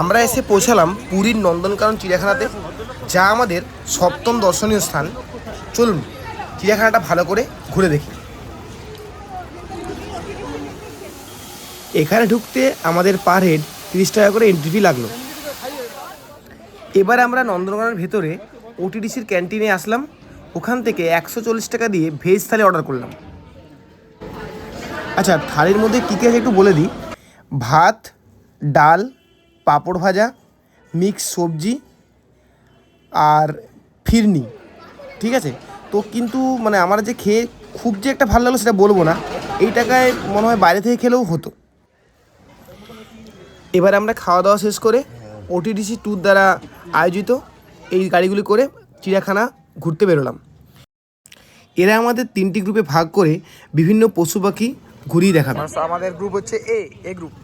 আমরা এসে পৌঁছালাম পুরীর নন্দনকানন চিড়িয়াখানাতে, যা আমাদের সপ্তম দর্শনীয় স্থান। চলুন চিড়িয়াখানাটা ভালো করে ঘুরে দেখি। এখানে ঢুকতে আমাদের পার হেড 30 টাকা করে এন্ট্রি ফি লাগলো। এবার আমরা নন্দনকাননের ভেতরে ওটিডিসির ক্যান্টিনে আসলাম। ওখান থেকে 140 টাকা দিয়ে ভেজ থালি অর্ডার করলাম। আচ্ছা, থালির মধ্যে কী কী আছে একটু বলে দিই। ভাত, ডাল, পাঁপড় ভাজা, মিক্স সবজি আর ফিরনি। ঠিক আছে, তো কিন্তু মানে আমার যে খেয়ে খুব যে একটা ভালো লাগলো সেটা বলবো না। এই টাকায় মনে হয় বাইরে থেকে খেলেও হতো। এবার আমরা খাওয়া দাওয়া শেষ করে ওটিডিসি ট্যুর দ্বারা আয়োজিত এই গাড়িগুলি করে চিড়িয়াখানা ঘুরতে বেরোলাম। এরা আমাদের 3টি গ্রুপে ভাগ করে বিভিন্ন পশু পাখি ঘুরিয়ে দেখাবে। আমাদের গ্রুপ হচ্ছে A group.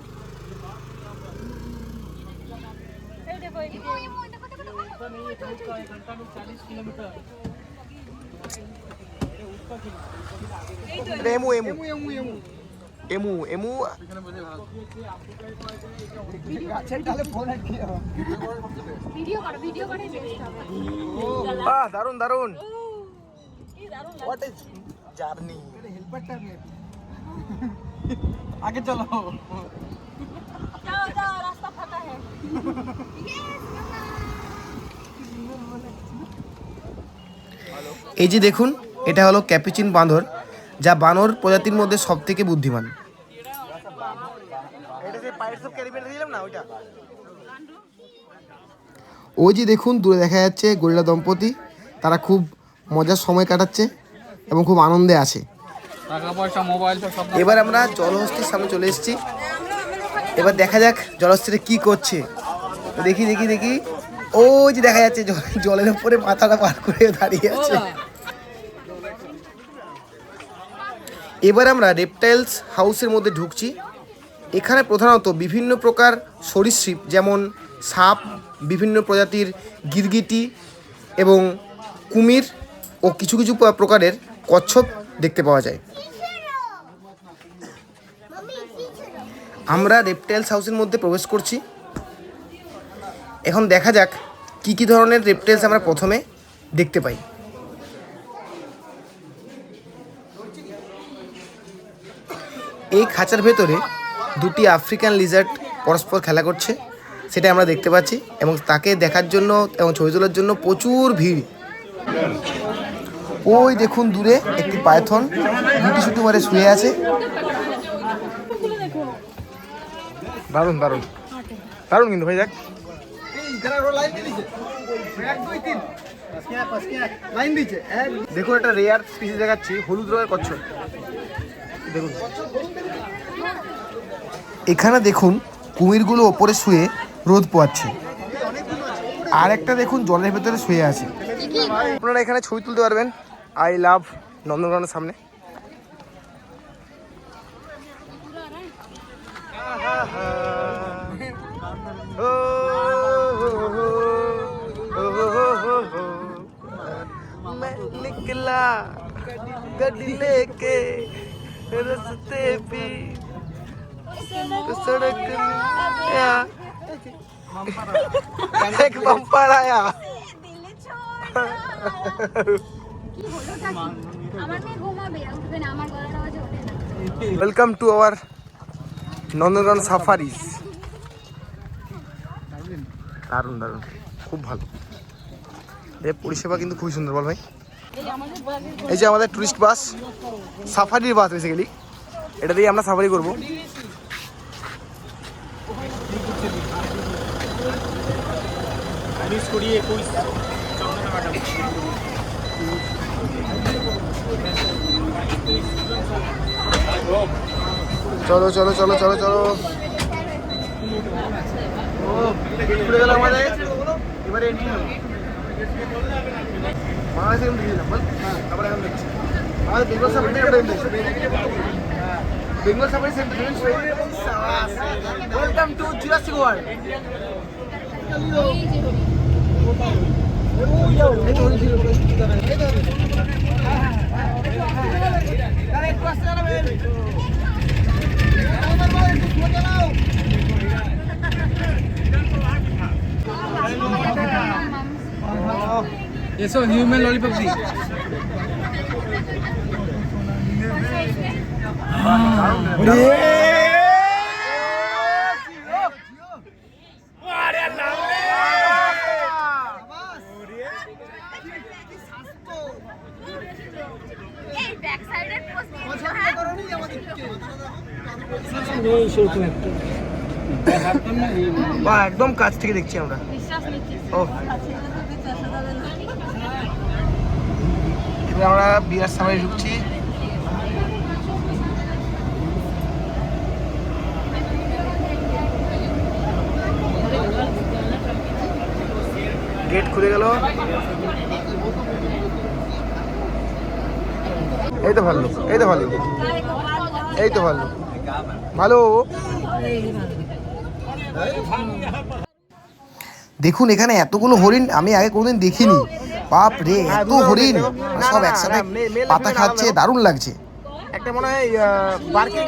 Emu emu emu emu দারুন দারুন। What is journey? आगे चलो। जाओ रास्ता फटा है। এই যে দেখুন, এটা হলো ক্যাপুচিন বাঁদর, যা বানর প্রজাতির মধ্যে সব থেকে বুদ্ধিমান। ওই যে দেখুন দূরে দেখা যাচ্ছে গরিলা দম্পতি, তারা খুব মজার সময় কাটাচ্ছে এবং খুব আনন্দে আছে। এবার আমরা জলহস্তির সামনে চলে এসেছি। এবার দেখা যাক জলহস্তিটা কি করছে। দেখি দেখি দেখি, ওই যে দেখা যাচ্ছে জলের উপরে মাথাটা পার করে দাঁড়িয়ে আছে। এবার আমরা রেপটাইলস হাউসের মধ্যে ঢুকছি। এখানে প্রধানত বিভিন্ন প্রকার সরীসৃপ যেমন সাপ, বিভিন্ন প্রজাতির গিরগিটি এবং কুমির ও কিছু কিছু প্রকারের কচ্ছপ দেখতে পাওয়া যায়। আমরা রেপটাইলস হাউসের মধ্যে প্রবেশ করছি। এখন দেখা যাক কি কি ধরনের রেপটাইলস আমরা প্রথমে দেখতে পাই। এই খাঁচার ভেতরে 2টি আফ্রিকান লিজার্ড পরস্পর খেলা করছে, সেটা আমরা দেখতে পাচ্ছি এবং তাকে দেখার জন্য এবং ছবি তোলার জন্য প্রচুর ভিড়। ওই দেখুন দূরে একটি পাইথন গুটি মারে শুয়ে আছে। দারুণ দারুণ দারুণ কিন্তু ভাই, দেখ দেখুন একটা রেয়ার স্পিসিস দেখাচ্ছি, হলুদ রঙের কচ্ছপ। দেখুন এখানে দেখুন কুমিরগুলো ওপরে শুয়ে রোদ পোয়াচ্ছে, আর একটা দেখুন জলের ভেতরে শুয়ে আছে। আপনারা এখানে ছবি তুলতে পারবেন আই লাভ নন্দনকাননের সামনে। निकला गड्डी लेके रस्ते पे सड़क एक बम्पर आया। Welcome to our Nandankanan safaris. দারুণ দারুণ, খুব ভালো। এর পরিষেবা কিন্তু খুবই সুন্দর, বল ভাই। এই যে আমাদের টুরিস্ট বাস, সাফারির বাস বেসিক্যালি, এটা দিয়ে আমরা সাফারি করবো। চলো চলো চলো চলো চলো, খুলে গেল আমাদের। এবারে এন্ট্রি হলো বাংলাদেশে, এখন দেখে দিলাম বল। তারপরে এখন দেখছি আমাদের বেঙ্গল সাফারি থেকে একটা দেখছি, Bengal safari centre. Welcome to Jurassic world. এসো হিউম্যান ললিপপ দি। বাহ, একদম কাছ থেকে দেখছি আমরা। ও, এবার আমরা বিয়ার সামনে ঢুকছি। গেট খুলে গেল। এই তো ভালো, এই তো ভালো, এই তো ভালো ভালো। দেখুন এখানে এতগুলো হরিণ আমি আগে কোনোদিন দেখিনি। বাপ রে, এত হরিণ সব একসাথে পাতা খাচ্ছে, দারুণ লাগছে। একটা মনে হয় বার্কিং,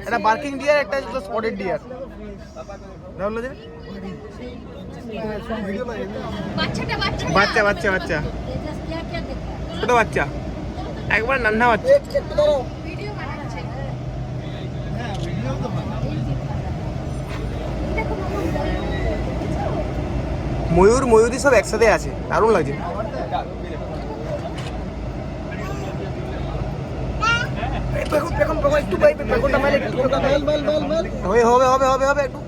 একটা বার্কিং ডিয়ার, একটা স্পটেড ডিয়ার। বাচ্চা বাচ্চা বাচ্চা, ছোট বাচ্চা, একবার নান্না বাচ্চা। ময়ূর ময়ূরী সব একসাথে আছে, দারুণ লাগছে। হবে হবে হবে হবে একটু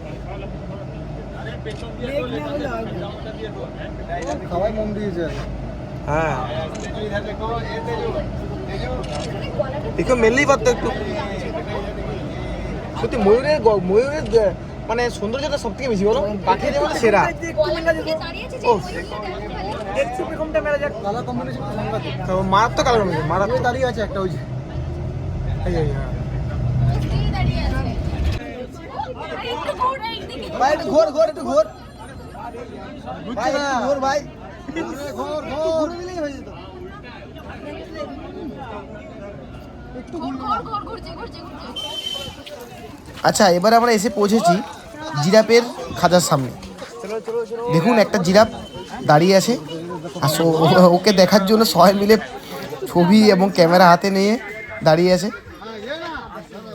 খাওয়াই মন দিয়েছে। হ্যাঁ, দেখো মেললেই পারতো একটু। সত্যি ময়ূরের মানে সৌন্দর্যটা সব থেকে বেশি, বলো পাখিদের মধ্যে সেরা। মারাত্মক কালার কম্বিনেশন, মারাত্মক। দাঁড়িয়ে আছে একটা, ওই যে ভাই একটু ঘোর ঘোর একটু ঘোর ভাই, ঘোর ভাই, ঘোর ঘোর মিলেই হয়ে যেত। আচ্ছা, এবার আমরা এসে পৌঁছেছি জিরাফের খাঁচার সামনে। দেখুন একটা জিরাফ দাঁড়িয়ে আছে, আর ওকে দেখার জন্য সবাই মিলে ছবি এবং ক্যামেরা হাতে নিয়ে দাঁড়িয়ে আছে।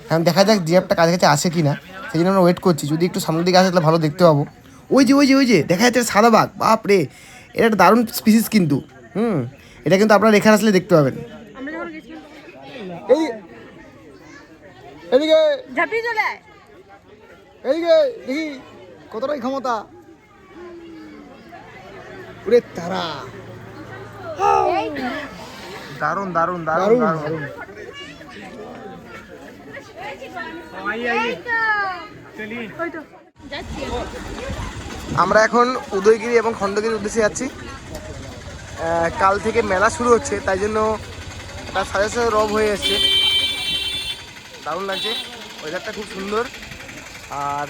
এখন দেখা যাক জিরাফটা কাছাকাছি আসে কি না, সেই জন্য আমরা ওয়েট করছি। যদি একটু সামনের দিকে আসে তাহলে ভালো দেখতে পাবো। ওই যে ওই যে ওই যে দেখা যাচ্ছে সাদা বাঘ। বাপ রে, এটা একটা দারুণ স্পিসিস কিন্তু। এটা কিন্তু আপনারা এখানে আসলে দেখতে পাবেন। এদিকে ঝাঁপিয়ে চলে আয়, এইদিকে দেখি কতটাই ক্ষমতা। ওরে তারা, দারুণ দারুণ দারুণ দারুণ। আমরা এখন উদয়গিরি এবং খণ্ডগিরির উদ্দেশ্যে যাচ্ছি। কাল থেকে মেলা শুরু হচ্ছে, তাই জন্য তার সাথে সাথে রব হয়ে এসছে। দারুণ লাগছে, ওয়েদারটা খুব সুন্দর, আর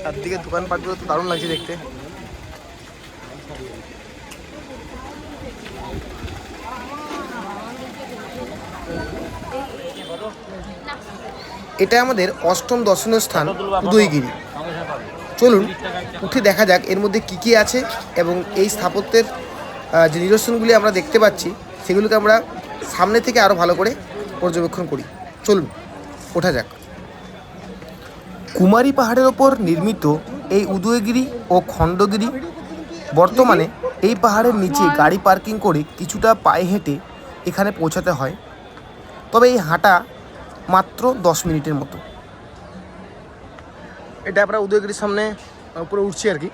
চারদিকে দোকানপাটগুলো তো দারুণ লাগছে দেখতে। এটা আমাদের অষ্টম দর্শনীয় স্থান উদয়গিরি। চলুন উঠে দেখা যাক এর মধ্যে কী কী আছে, এবং এই স্থাপত্যের যে নিদর্শনগুলি আমরা দেখতে পাচ্ছি সেগুলোকে আমরা সামনে থেকে আরও ভালো করে পর্যবেক্ষণ করি। চলুন ওঠা যাক। কুমারী পাহাড়ের ওপর নির্মিত এই উদয়গিরি ও খণ্ডগিরি, বর্তমানে এই পাহাড়ের নিচে গাড়ি পার্কিং করে কিছুটা পায়ে হেঁটে এখানে পৌঁছাতে হয়। তবে এই হাঁটা মাত্র 10 মিনিটের মতো। এটা আমরা উদয়গিরির সামনে উপরে উঠছি আর কি।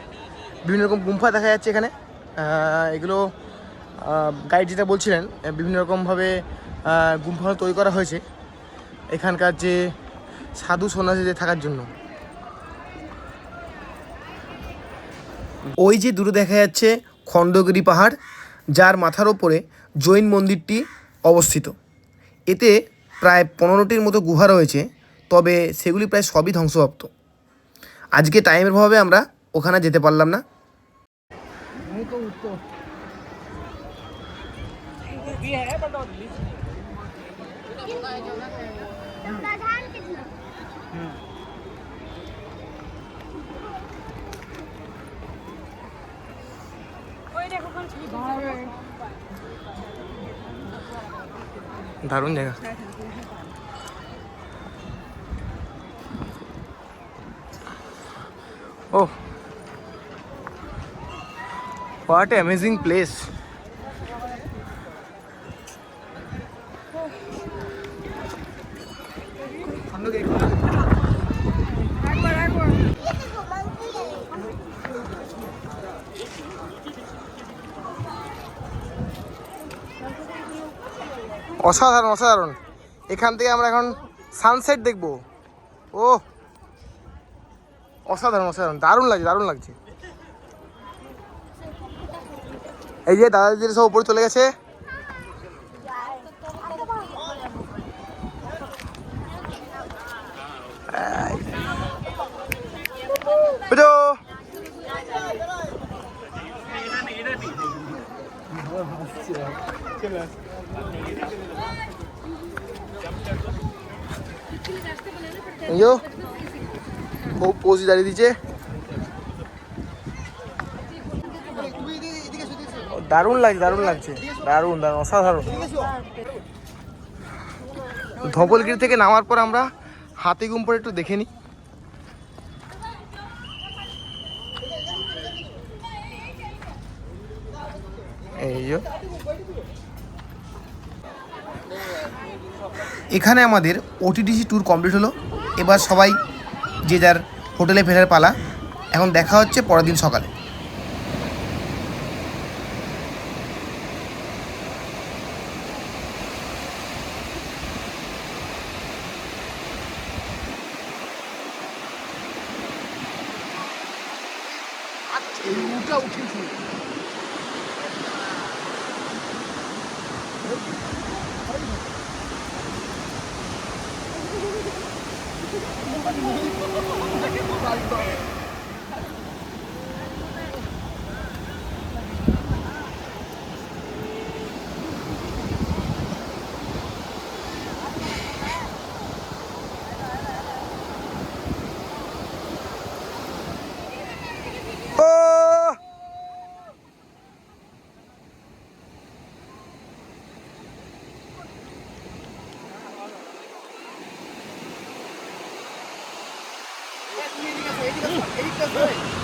বিভিন্ন রকম গুম্ফা দেখা যাচ্ছে এখানে। এগুলো গাইড যেটা বলছিলেন, বিভিন্ন রকমভাবে গুম্ফা তৈরি করা হয়েছে এখানকার যে সাধু সন্ন্যাসীদের থাকার জন্য। ওই যে দূরে দেখা যাচ্ছে খণ্ডগিরি পাহাড়, যার মাথার ওপরে জৈন মন্দিরটি অবস্থিত। এতে প্রায় 15টির মতো গুহা রয়েছে, তবে সেগুলি প্রায় সবই ধ্বংসপ্রাপ্ত। আজকে টাইমের অভাবে আমরা ওখানে যেতে পারলাম না। দারুণ জায়গা। Oh, what an amazing place. অসাধারণ অসাধারণ। এখান থেকে আমরা এখন সানসেট দেখব। ও অসাধারণ অসাধারণ, দারুণ লাগছে দারুণ লাগছে। এই যে দাদা দিদিরা সব উপরে চলে গেছে। খুব পোজি দাঁড়িয়ে দিচ্ছে, দারুণ লাগছে দারুণ লাগছে, দারুণ দারুণ অসাধারণ। ধবলগিরি থেকে নামার পর আমরা হাতিগুম্পার একটু দেখে নিই। এই যে এখানে আমাদের ওটিডিসি ট্যুর কমপ্লিট হলো। এবার সবাই যে যার হোটেলে ফেরার পালা। এখন দেখা হচ্ছে পরের দিন সকালে।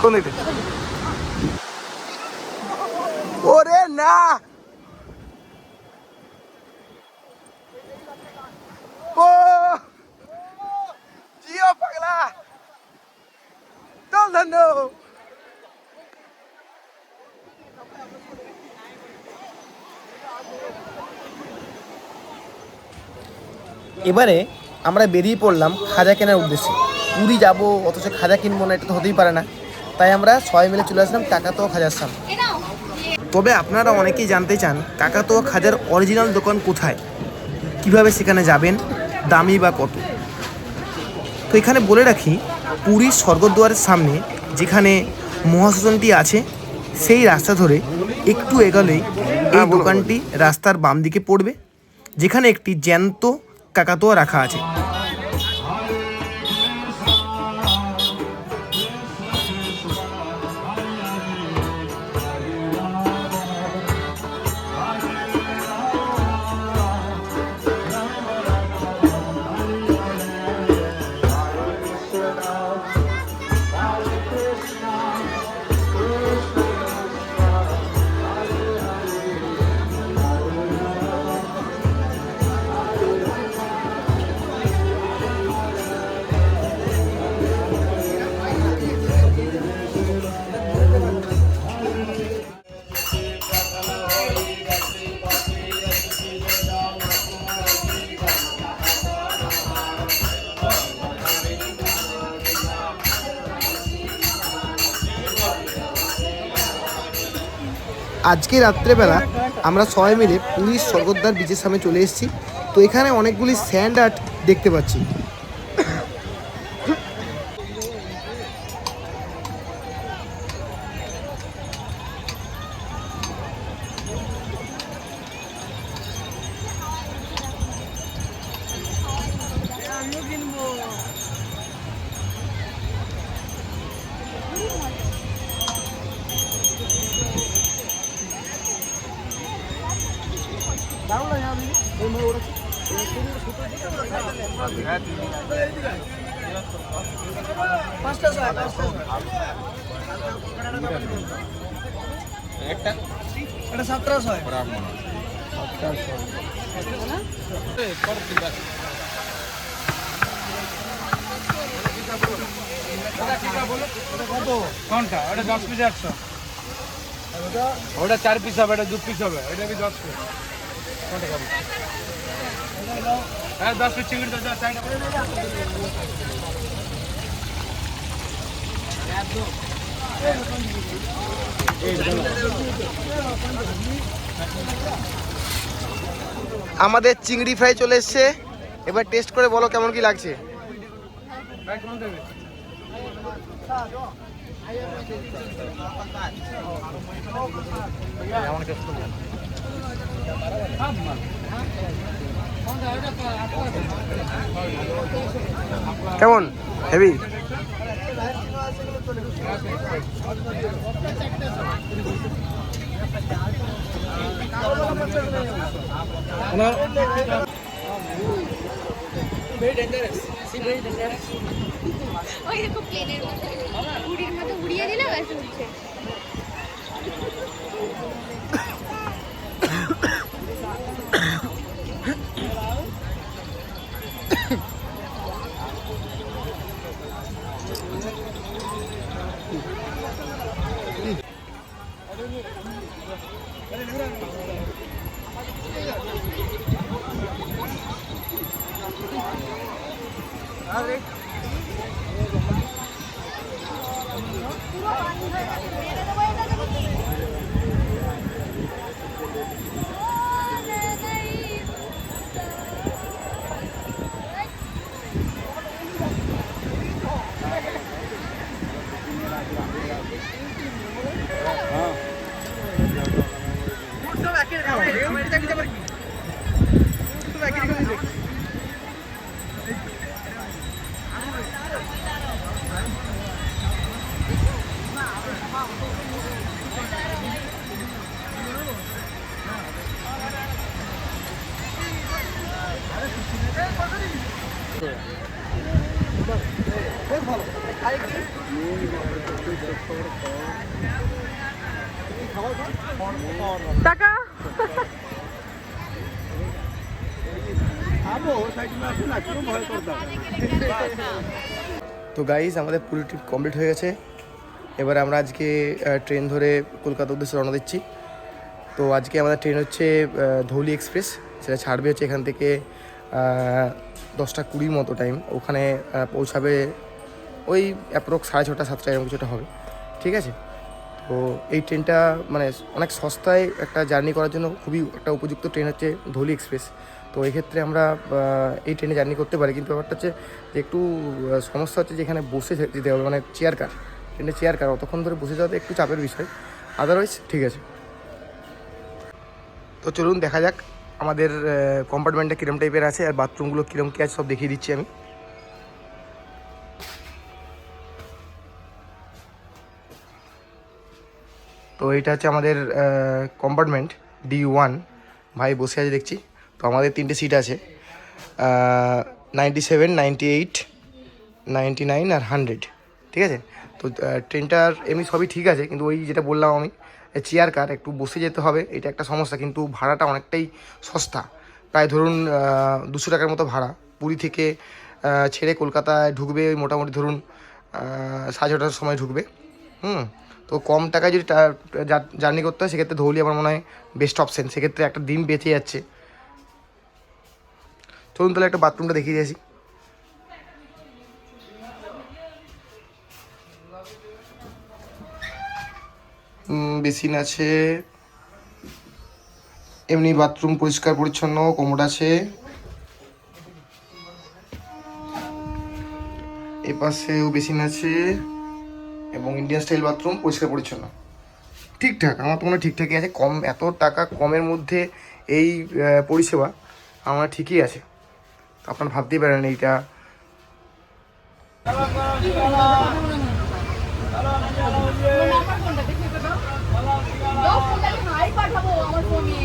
কোন দিকে? ওরে না, ও জিও পাগলা, চল ধন্য। এবারে আমরা বেরিয়ে পড়লাম খাজা কেনার উদ্দেশ্যে। পুরী যাবো অথচ খাজা কিনবো না, এটা তো হতেই পারে না। তাই আমরা সবাই মিলে চলে আসলাম কাকাতুয়া খাজার সামনে। তবে আপনারা অনেকেই জানতে চান কাকাতুয়া খাজার অরিজিনাল দোকান কোথায়, কিভাবে সেখানে যাবেন, দামি বা কত। তো এখানে বলে রাখি, পুরীর স্বর্গদ্বারের সামনে যেখানে মহাশ্মশানটি আছে সেই রাস্তা ধরে একটু এগোলেই এই দোকানটি রাস্তার বাম দিকে পড়বে, যেখানে একটি জ্যান্ত কাকাতুয়া রাখা আছে। আজকে রাত্রেবেলা আমরা সবাই মিলে পুরীর স্বর্গদ্বার বিচের সামনে চলে এসেছি। তো এখানে অনেকগুলি স্যান্ড আর্ট দেখতে পাচ্ছি। এটা 1700 কোনটা? ওটা 10 পিস 800, ওটা 4 পিস হবে, এটা 2 পিস হবে, এটা কি 10 পিস? কোনটা খাবো? হ্যাঁ 10 পিস চিংড়ি তো চাই। আমাদের চিংড়ি ফ্রাই চলে এসছে, এবার টেস্ট করে বলো কেমন কি লাগছে। কেমন? হেভি? ওই দেখো প্লেনের মতো উড়ির মতো উড়িয়ে দিলে ব্যাস উঠছে। টাকা তো গাইজ আমাদের পুরো ট্রিপ কমপ্লিট হয়ে গেছে। এবার আমরা আজকে ট্রেন ধরে কলকাতার উদ্দেশ্যে রওনা দিচ্ছি। তো আজকে আমাদের ট্রেন হচ্ছে ধৌলি এক্সপ্রেস, সেটা ছাড়বে হচ্ছে এখান থেকে 10:20 মতো টাইম, ওখানে পৌঁছাবে ওই অ্যাপ্রক্স 6:30 7টা এরকম কিছুটা হবে, ঠিক আছে। তো এই ট্রেনটা মানে অনেক সস্তায় একটা জার্নি করার জন্য খুবই একটা উপযুক্ত ট্রেন হচ্ছে ধৌলি এক্সপ্রেস। তো এক্ষেত্রে আমরা এই ট্রেনে জার্নি করতে পারি, কিন্তু ব্যাপারটা হচ্ছে যে একটু সমস্যা হচ্ছে যে এখানে বসে যেতে হবে, মানে চেয়ার কার, ট্রেনে চেয়ার কার, অতক্ষণ ধরে বসে যাওয়াতে একটু চাপের বিষয়, আদারওয়াইজ ঠিক আছে। তো চলুন দেখা যাক আমাদের কম্পার্টমেন্টটা কীরকম টাইপের আছে আর বাথরুমগুলো কীরকম কী আছে সব দেখিয়ে দিচ্ছি আমি। তো এটা হচ্ছে আমাদের কম্পার্টমেন্ট D1, ভাই বসে আছে দেখছি। তো আমাদের 3টে সিট আছে, 97, 98, 99 আর 100, ঠিক আছে। তো ট্রেনটার এমনি সবই ঠিক আছে, কিন্তু ওই যেটা বললাম আমি চেয়ার কার, একটু বসে যেতে হবে, এটা একটা সমস্যা। কিন্তু ভাড়াটা অনেকটাই সস্তা, প্রায় ধরুন 200 টাকার মতো ভাড়া। পুরী থেকে ছেড়ে কলকাতায় ঢুকবে ওই মোটামুটি ধরুন 6:30টার সময় ঢুকবে। তো কম টাকায় যদি জার্নি করতে হয় সেক্ষেত্রে ধৌলি আমার মনে হয় বেস্ট অপশান, সেক্ষেত্রে একটা দিন বেঁচে যাচ্ছে। চলুন তাহলে একটা বাথরুমটা দেখিয়ে দিয়েছি। বেসিন আছে, এমনি বাথরুম পরিষ্কার পরিচ্ছন্ন, কোমোড আছে, এপাশেও বেসিন আছে এবং ইন্ডিয়ান স্টাইল বাথরুম, পরিষ্কার পরিচ্ছন্ন, ঠিকঠাক। আমার তো মনে হয় ঠিকঠাকই আছে, কম এত টাকা কমের মধ্যে এই পরিষেবা আমার ঠিকই আছে। তো আপনারা ভাবতেই পারেন এইটা। পাঠাবো আমার ফোনে।